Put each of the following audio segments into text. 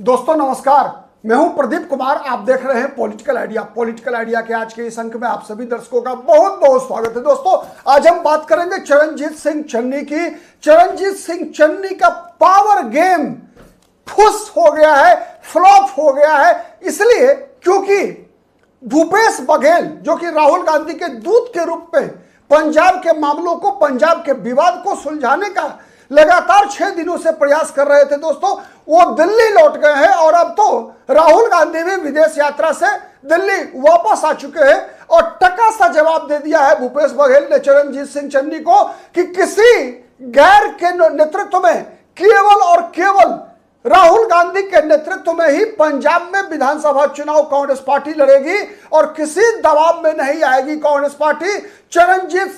दोस्तों नमस्कार, मैं हूं प्रदीप कुमार। आप देख रहे हैं पॉलिटिकल आइडिया। पॉलिटिकल आइडिया के आज के इस अंक में आप सभी दर्शकों का बहुत बहुत स्वागत है। दोस्तों आज हम बात करेंगे चरणजीत सिंह चन्नी की। चरणजीत सिंह चन्नी का पावर गेम फुस हो गया है, फ्लॉप हो गया है, इसलिए क्योंकि भूपेश बघेल जो कि राहुल गांधी के दूत के रूप में पंजाब के मामलों को, पंजाब के विवाद को सुलझाने का लगातार 6 दिनों से प्रयास कर रहे थे। दोस्तों वो दिल्ली लौट गए हैं और अब तो राहुल गांधी भी विदेश यात्रा से दिल्ली वापस आ चुके हैं और टका सा जवाब दे दिया है भूपेश बघेल ने चरणजीत सिंह चन्नी को कि किसी गैर के नेतृत्व में केवल और केवल राहुल गांधी के नेतृत्व में ही पंजाब में विधानसभा चुनाव कांग्रेस पार्टी लड़ेगी और किसी दबाव में नहीं आएगी कांग्रेस पार्टी। चरणजीत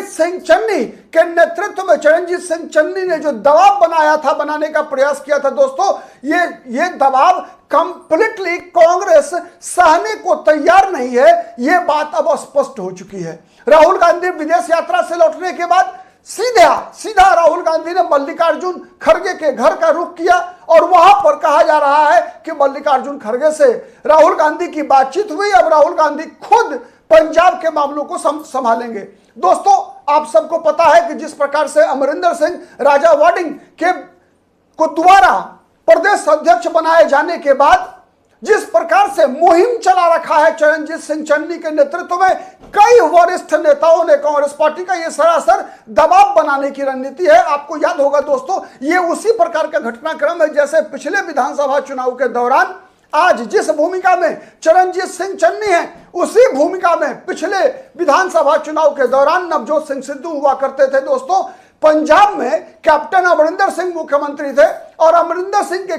सिंह चन्नी के नेतृत्व में चरणजीत सिंह चन्नी ने जो दबाव बनाया था, बनाने का प्रयास किया था दोस्तों, ये दबाव कंप्लीटली कांग्रेस सहने को तैयार नहीं है। ये बात अब स्पष्ट हो चुकी है। राहुल गांधी विदेश यात्रा से लौटने के बाद सीधा राहुल गांधी ने मल्लिकार्जुन खड़गे के घर का रुख किया और वहां पर कहा जा रहा है कि मल्लिकार्जुन खड़गे से राहुल गांधी की बातचीत हुई। अब राहुल गांधी खुद पंजाब के मामलों को संभालेंगे। दोस्तों आप सबको पता है कि जिस प्रकार से अमरिंदर सिंह राजा वाडिंग को दोबारा प्रदेश अध्यक्ष बनाए जाने के बाद जिस प्रकार से मुहिम चला रखा है चरणजीत सिंह चन्नी के नेतृत्व में कई वरिष्ठ नेताओं ने कांग्रेस पार्टी का, ये सरासर दबाव बनाने की रणनीति है। आपको याद होगा दोस्तों, ये उसी प्रकार का घटनाक्रम है जैसे पिछले विधानसभा चुनाव के दौरान आज जिस भूमिका में चरणजीत सिंह चन्नी है उसी भूमिका में पिछले विधानसभा चुनाव के दौरान नवजोत सिंह सिद्धू हुआ करते थे। दोस्तों पंजाब में कैप्टन अमरिंदर सिंह मुख्यमंत्री थे और अमरिंदर सिंह के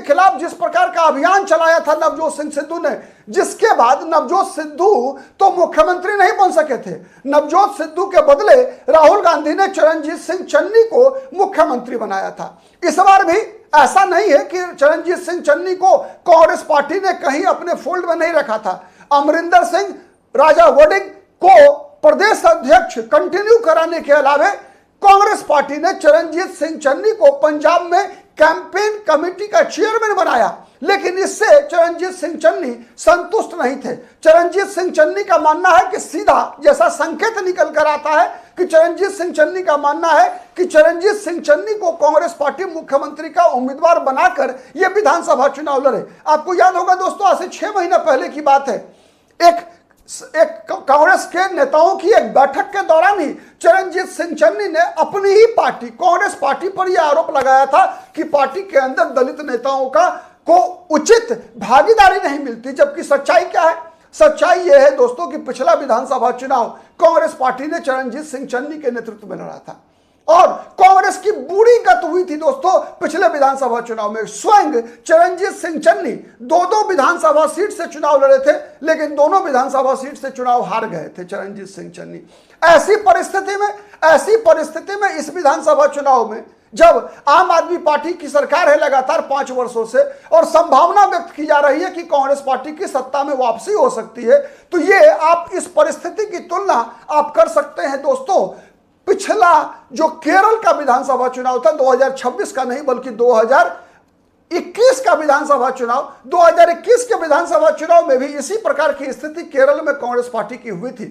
खिलाफ जिस प्रकार का अभियान चलाया था नवजोत सिंह सिद्धू ने, जिसके बाद नवजोत सिद्धू तो मुख्यमंत्री नहीं बन सके थे। नवजोत सिद्धू के बदले राहुल गांधी ने चरणजीत सिंह चन्नी को मुख्यमंत्री बनाया था। इस बार भी ऐसा नहीं है कि चरणजीत सिंह चन्नी को कांग्रेस पार्टी ने कहीं अपने फोल्ड में नहीं रखा था। अमरिंदर सिंह राजा वाडिंग को प्रदेश अध्यक्ष कंटिन्यू कराने के अलावा कांग्रेस पार्टी ने चरणजीत सिंह चन्नी को पंजाब में कैंपेन कमेटी का चेयरमैन बनाया, लेकिन इससे चरणजीत सिंह चन्नी संतुष्ट नहीं थे। चरणजीत सिंह चन्नी का मानना है कि सीधा जैसा संकेत निकल कर आता है कि चरणजीत सिंह चन्नी का मानना है कि चरणजीत सिंह चन्नी को कांग्रेस पार्टी मुख्यमंत्री का उम्मीदवार बनाकर यह विधानसभा चुनाव लड़े। आपको याद होगा दोस्तों, आज से 6 महीना पहले की बात है, एक कांग्रेस के नेताओं की एक बैठक के दौरान ही चरणजीत सिंह चन्नी ने अपनी ही पार्टी कांग्रेस पार्टी पर यह आरोप लगाया था कि पार्टी के अंदर दलित नेताओं को उचित भागीदारी नहीं मिलती। जबकि सच्चाई क्या है? सच्चाई यह है दोस्तों कि पिछला विधानसभा चुनाव कांग्रेस पार्टी ने चरणजीत सिंह चन्नी के नेतृत्व में लड़ा था और कांग्रेस की बुरी गत हुई थी दोस्तों। पिछले विधानसभा चुनाव में स्वयं चरणजीत सिंह चन्नी दो विधानसभा सीट से चुनाव लड़े थे, लेकिन दोनों विधानसभा सीट से चुनाव हार गए थे चरणजीत सिंह चन्नी। ऐसी परिस्थिति में इस विधानसभा चुनाव में जब आम आदमी पार्टी की सरकार है लगातार 5 वर्षों से और संभावना व्यक्त की जा रही है कि कांग्रेस पार्टी की सत्ता में वापसी हो सकती है, तो ये आप इस परिस्थिति की तुलना आप कर सकते हैं दोस्तों पिछला जो केरल का विधानसभा चुनाव था, 2026 का नहीं बल्कि 2021 का विधानसभा चुनाव। 2021 के विधानसभा चुनाव में भी इसी प्रकार की स्थिति केरल में कांग्रेस पार्टी की हुई थी।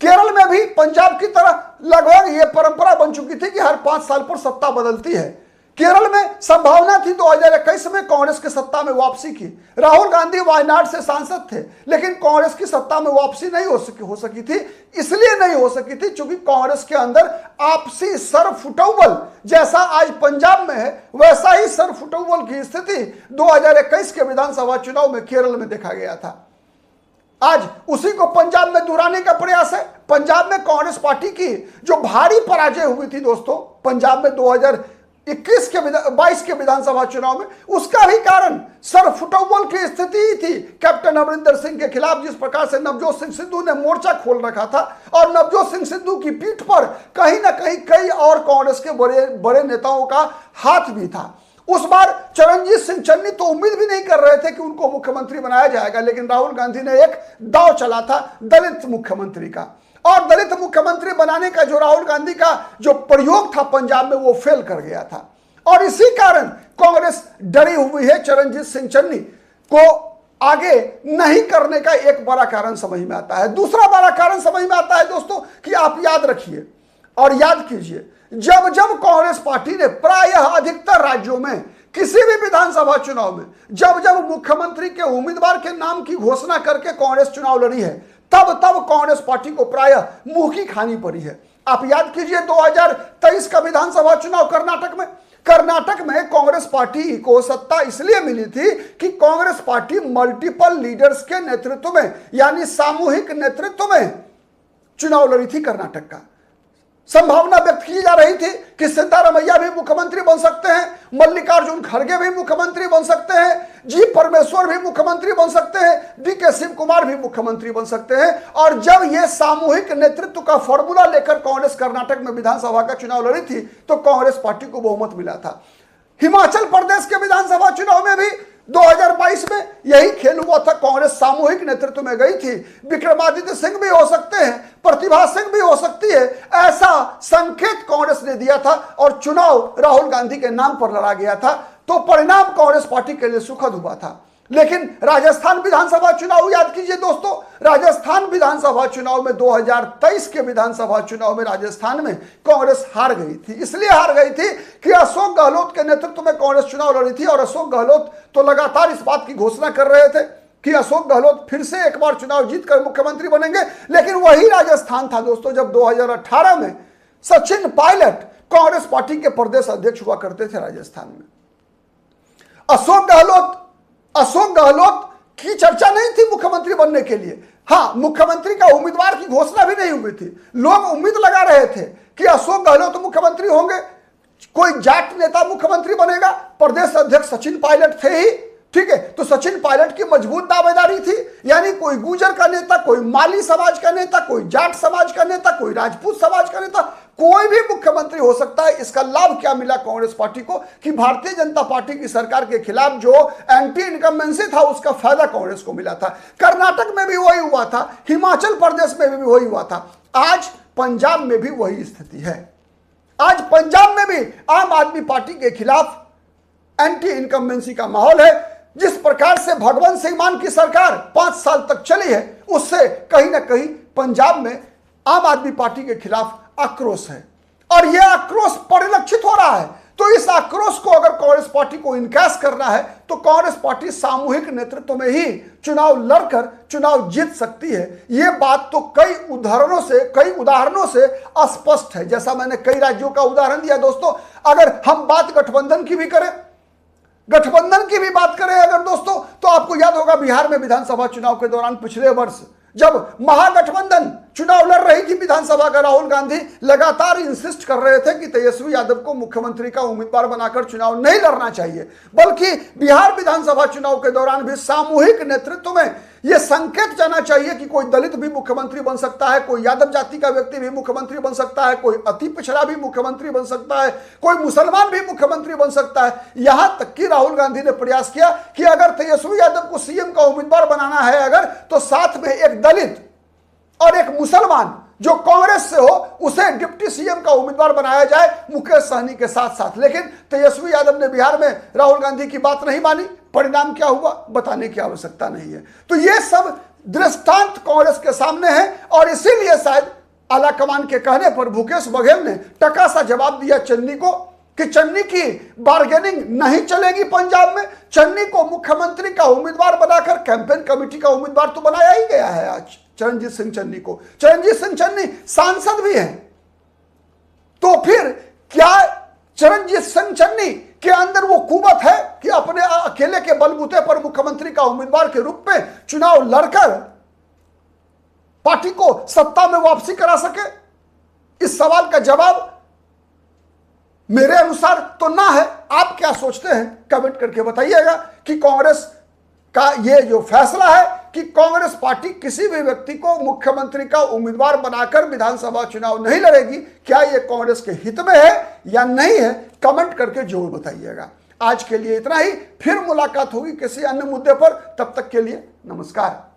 केरल में भी पंजाब की तरह लगभग ये परंपरा बन चुकी थी कि हर 5 साल पर सत्ता बदलती है। केरल में संभावना थी 2021 में कांग्रेस की सत्ता में वापसी की। राहुल गांधी वायनाड से सांसद थे, लेकिन कांग्रेस की सत्ता में वापसी नहीं हो सकी थी। इसलिए नहीं हो सकी थी क्योंकि कांग्रेस के अंदर आपसी सरफुटौवल जैसा आज पंजाब में है, वैसा ही सरफुटौवल की स्थिति 2021 के विधानसभा चुनाव में केरल में देखा गया था। आज उसी को पंजाब में दोहराने का प्रयास है। पंजाब में कांग्रेस पार्टी की जो भारी पराजय हुई थी दोस्तों पंजाब में 2022 के विधानसभा चुनाव में, उसका भी कारण सरफुटौवल की स्थिति ही थी कैप्टन अमरिंदर सिंह के खिलाफ। जिस प्रकार से नवजोत सिंह सिद्धू ने मोर्चा खोल रखा था और नवजोत सिंह सिद्धू की पीठ पर कहीं ना कहीं कई और कांग्रेस के बड़े नेताओं का हाथ भी था। उस बार चरणजीत सिंह चन्नी तो उम्मीद भी नहीं कर रहे थे कि उनको मुख्यमंत्री बनाया जाएगा, लेकिन राहुल गांधी ने एक दांव चला था दलित मुख्यमंत्री का और दलित मुख्यमंत्री बनाने का जो राहुल गांधी का जो प्रयोग था पंजाब में, वो फेल कर गया था। और इसी कारण कांग्रेस डरी हुई है चरणजीत सिंह चन्नी को आगे नहीं करने का एक बड़ा कारण समझ में आता है। दूसरा बड़ा कारण समझ में आता है दोस्तों कि आप याद रखिए और याद कीजिए, जब जब कांग्रेस पार्टी ने प्रायः अधिकतर राज्यों में किसी भी विधानसभा चुनाव में जब जब मुख्यमंत्री के उम्मीदवार के नाम की घोषणा करके कांग्रेस चुनाव लड़ी है, तब तब कांग्रेस पार्टी को प्रायः मुंह की खानी पड़ी है। आप याद कीजिए 2023 का विधानसभा चुनाव कर्नाटक में कांग्रेस पार्टी को सत्ता इसलिए मिली थी कि कांग्रेस पार्टी मल्टीपल लीडर्स के नेतृत्व में यानी सामूहिक नेतृत्व में चुनाव लड़ी थी। कर्नाटक का संभावना व्यक्त की जा रही थी कि सिद्धारमैया भी मुख्यमंत्री बन सकते हैं, मल्लिकार्जुन खड़गे भी मुख्यमंत्री बन सकते हैं, जी परमेश्वर भी मुख्यमंत्री बन सकते हैं, डीके शिव कुमार भी मुख्यमंत्री बन सकते हैं। और जब यह सामूहिक नेतृत्व का फॉर्मूला लेकर कांग्रेस कर्नाटक में विधानसभा का चुनाव लड़ी थी तो कांग्रेस पार्टी को बहुमत मिला था। हिमाचल प्रदेश के विधानसभा चुनाव में भी 2022 में यही खेल हुआ था, कांग्रेस सामूहिक नेतृत्व में गई थी। विक्रमादित्य सिंह भी हो सकते हैं, प्रतिभा सिंह भी हो सकती है, ऐसा संकेत कांग्रेस ने दिया था और चुनाव राहुल गांधी के नाम पर लड़ा गया था। तो परिणाम कांग्रेस पार्टी के लिए सुखद हुआ था। लेकिन राजस्थान विधानसभा चुनाव याद कीजिए दोस्तों, राजस्थान विधानसभा चुनाव में 2023 के विधानसभा चुनाव में राजस्थान में कांग्रेस हार गई थी। इसलिए हार गई थी कि अशोक गहलोत के नेतृत्व में कांग्रेस चुनाव लड़ी थी और अशोक गहलोत तो लगातार इस बात की घोषणा कर रहे थे कि अशोक गहलोत फिर से एक बार चुनाव जीतकर मुख्यमंत्री बनेंगे। लेकिन वही राजस्थान था दोस्तों जब 2018 में सचिन पायलट कांग्रेस पार्टी के प्रदेश अध्यक्ष हुआ करते थे राजस्थान में। अशोक गहलोत की चर्चा नहीं थी मुख्यमंत्री बनने के लिए। हाँ, मुख्यमंत्री का उम्मीदवार की घोषणा भी नहीं हुई थी। लोग उम्मीद लगा रहे थे कि अशोक गहलोत मुख्यमंत्री होंगे, कोई जाट नेता मुख्यमंत्री बनेगा। प्रदेश अध्यक्ष सचिन पायलट थे ही, ठीक है। तो सचिन पायलट की मजबूत दावेदारी थी, यानी कोई गुर्जर का नेता, कोई माली समाज का नेता, कोई जाट समाज का नेता, कोई राजपूत समाज का नेता, कोई भी मुख्यमंत्री हो सकता है। इसका लाभ क्या मिला कांग्रेस पार्टी को कि भारतीय जनता पार्टी की सरकार के खिलाफ जो एंटी इनकम्बेंसी था उसका फायदा कांग्रेस को मिला था। कर्नाटक में भी वही हुआ था, हिमाचल प्रदेश में भी वही हुआ था। आज पंजाब में भी वही स्थिति है। आज पंजाब में भी आम आदमी पार्टी के खिलाफ एंटी इनकम्बेंसी का माहौल है। जिस प्रकार से भगवंत सिंह मान की सरकार 5 साल तक चली है, उससे कहीं ना कहीं पंजाब में आम आदमी पार्टी के खिलाफ आक्रोश है और यह आक्रोश परिलक्षित हो रहा है। तो इस आक्रोश को अगर कांग्रेस पार्टी को इनकैश करना है तो कांग्रेस पार्टी सामूहिक नेतृत्व में ही चुनाव लड़कर चुनाव जीत सकती है। यह बात तो कई उदाहरणों से स्पष्ट है। जैसा मैंने कई राज्यों का उदाहरण दिया दोस्तों। अगर हम बात गठबंधन की भी बात करें अगर दोस्तों, तो आपको याद होगा बिहार में विधानसभा चुनाव के दौरान पिछले वर्ष जब महागठबंधन चुनाव लड़ रही थी विधानसभा का, राहुल गांधी लगातार इंसिस्ट कर रहे थे कि तेजस्वी यादव को मुख्यमंत्री का उम्मीदवार बनाकर चुनाव नहीं लड़ना चाहिए, बल्कि बिहार विधानसभा चुनाव के दौरान भी सामूहिक नेतृत्व में यह संकेत जाना चाहिए कि कोई दलित भी मुख्यमंत्री बन सकता है, कोई यादव जाति का व्यक्ति भी मुख्यमंत्री बन सकता है, कोई अति पिछड़ा भी मुख्यमंत्री बन सकता है, कोई मुसलमान भी मुख्यमंत्री बन सकता है। यहां तक कि राहुल गांधी ने प्रयास किया कि अगर तेजस्वी यादव को सीएम का उम्मीदवार बनाना है अगर, तो साथ में एक दलित और एक मुसलमान जो कांग्रेस से हो उसे डिप्टी सीएम का उम्मीदवार बनाया जाए मुकेश सहनी के साथ साथ। लेकिन तेजस्वी यादव ने बिहार में राहुल गांधी की बात नहीं मानी। परिणाम क्या हुआ बताने की आवश्यकता नहीं है। तो ये सब दृष्टांत कांग्रेस के सामने है और इसीलिए शायद आलाकमान के कहने पर भूपेश बघेल ने टका सा जवाब दिया चन्नी को कि चन्नी की बार्गेनिंग नहीं चलेगी पंजाब में। चन्नी को मुख्यमंत्री का उम्मीदवार बनाकर कैंपेन कमेटी का उम्मीदवार तो बनाया ही गया है आज चरणजीत सिंह चन्नी को। चरणजीत सिंह चन्नी सांसद भी हैं। तो फिर क्या चरणजीत सिंह चन्नी के अंदर वो कुवत है कि अपने अकेले के बलबूते पर मुख्यमंत्री का उम्मीदवार के रूप में चुनाव लड़कर पार्टी को सत्ता में वापसी करा सके? इस सवाल का जवाब मेरे अनुसार तो ना है। आप क्या सोचते हैं कमेंट करके बताइएगा कि कांग्रेस का ये जो फैसला है कि कांग्रेस पार्टी किसी भी व्यक्ति को मुख्यमंत्री का उम्मीदवार बनाकर विधानसभा चुनाव नहीं लड़ेगी, क्या ये कांग्रेस के हित में है या नहीं है? कमेंट करके जरूर बताइएगा। आज के लिए इतना ही, फिर मुलाकात होगी किसी अन्य मुद्दे पर। तब तक के लिए नमस्कार।